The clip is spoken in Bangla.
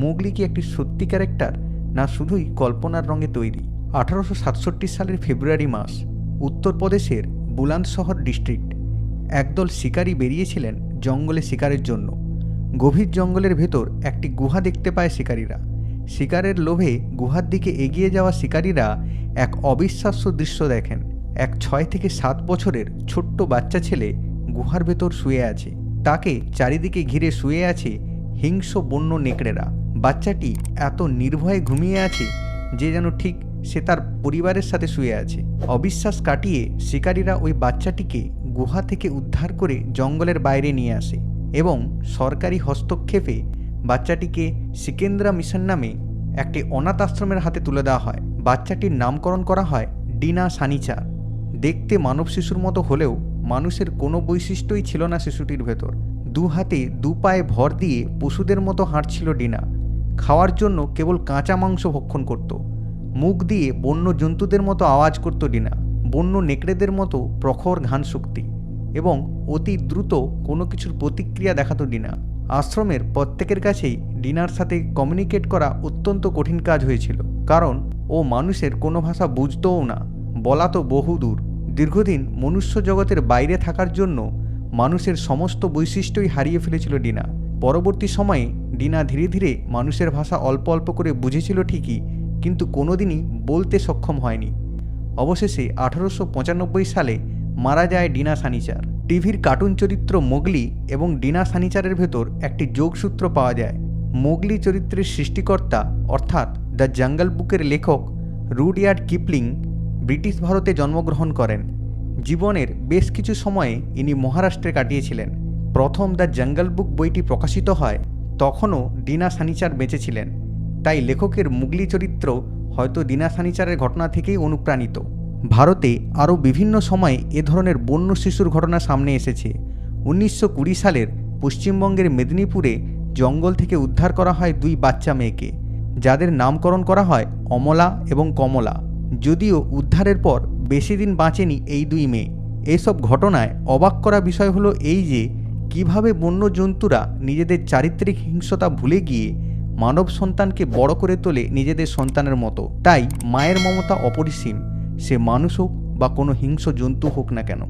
মোগলি কি একটি সত্যি ক্যারেক্টার, না শুধুই কল্পনার রঙে তৈরি? 1867 সালের ফেব্রুয়ারি মাস, উত্তরপ্রদেশের বুলান্দশহর ডিস্ট্রিক্ট। একদল শিকারী বেরিয়েছিলেন জঙ্গলে শিকারের জন্য। গভীর জঙ্গলের ভেতর একটি গুহা দেখতে পায় শিকারীরা। শিকারের লোভে গুহার দিকে এগিয়ে যাওয়া শিকারীরা এক অবিশ্বাস্য দৃশ্য দেখেন। এক 6 থেকে 7 বছরের ছোট্ট বাচ্চা ছেলে গুহার ভেতর শুয়ে আছে। তাকে চারিদিকে ঘিরে শুয়ে আছে হিংস্র বন্য নেকড়েরা। বাচ্চাটি এত নির্ভয়ে ঘুমিয়ে আছে যে যেন ঠিক সে তার পরিবারের সাথে শুয়ে আছে। অবিশ্বাস কাটিয়ে শিকারীরা ওই বাচ্চাটিকে গুহা থেকে উদ্ধার করে জঙ্গলের বাইরে নিয়ে আসে এবং সরকারি হস্তক্ষেপে বাচ্চাটিকে সিকেন্দ্রা মিশন নামে একটি অনাথ আশ্রমের হাতে তুলে দেওয়া হয়। বাচ্চাটির নামকরণ করা হয় ডিনা সানিচার। দেখতে মানব শিশুর মতো হলেও মানুষের কোনো বৈশিষ্ট্যই ছিল না শিশুটির ভেতর। 2 হাতে 2 পায়ে ভর দিয়ে পশুদের মতো হাঁটছিল ডিনা। খাওয়ার জন্য কেবল কাঁচা মাংস ভক্ষণ করত। মুখ দিয়ে বন্য জন্তুদের মতো আওয়াজ করত ডিনা। বন্য নেকড়েদের মতো প্রখর ঘ্রাণ শক্তি এবং অতি দ্রুত কোনো কিছুর প্রতিক্রিয়া দেখাতো ডিনা। আশ্রমের প্রত্যেকের কাছেই ডিনার সাথে কমিউনিকেট করা অত্যন্ত কঠিন কাজ হয়েছিল, কারণ ও মানুষের কোনো ভাষা বুঝতও না, বলা তো বহুদূর। দীর্ঘদিন মনুষ্য জগতের বাইরে থাকার জন্য মানুষের সমস্ত বৈশিষ্ট্যই হারিয়ে ফেলেছিল ডিনা। পরবর্তী সময়ে ডিনা ধীরে ধীরে মানুষের ভাষা অল্প অল্প করে বুঝেছিল ঠিকই, কিন্তু কোনোদিনই বলতে সক্ষম হয়নি। অবশেষে 1895 সালে মারা যায় ডিনা সানিচার। টিভির কার্টুন চরিত্র মোগলি এবং ডিনা সানিচারের ভেতর একটি যোগসূত্র পাওয়া যায়। মোগলি চরিত্রের সৃষ্টিকর্তা অর্থাৎ দ্য জঙ্গল বুকের লেখক রুডইয়ার্ড কিপলিং ব্রিটিশ ভারতে জন্মগ্রহণ করেন। জীবনের বেশ কিছু সময়ে ইনি মহারাষ্ট্রে কাটিয়েছিলেন। প্রথম দ্য জঙ্গল বুক বইটি প্রকাশিত হয় তখনও ডিনা সানিচার বেঁচে ছিলেন, তাই লেখকের মোগলি চরিত্র হয়তো ডিনা সানিচারের ঘটনা থেকেই অনুপ্রাণিত। ভারতে আরও বিভিন্ন সময়ে এ ধরনের বন্য শিশুর ঘটনা সামনে এসেছে। 1920 সালের পশ্চিমবঙ্গের মেদিনীপুরে জঙ্গল থেকে উদ্ধার করা হয় 2 বাচ্চা মেয়েকে, যাদের নামকরণ করা হয় অমলা এবং কমলা। যদিও উদ্ধারের পর বেশি দিন বাঁচেনি এই 2 মেয়ে। এইসব ঘটনায় অবাক করা বিষয় হলো এই যে কিভাবে বন্য জন্তুরা নিজেদের চারিত্রিক হিংস্রতা ভুলে গিয়ে মানব সন্তানকে বড় করে তোলে নিজেদের সন্তানের মতো। তাই মায়ের মমতা অপরিসীম, সে মানুষ হোক বা কোনো হিংস্র জন্তু হোক না কেন।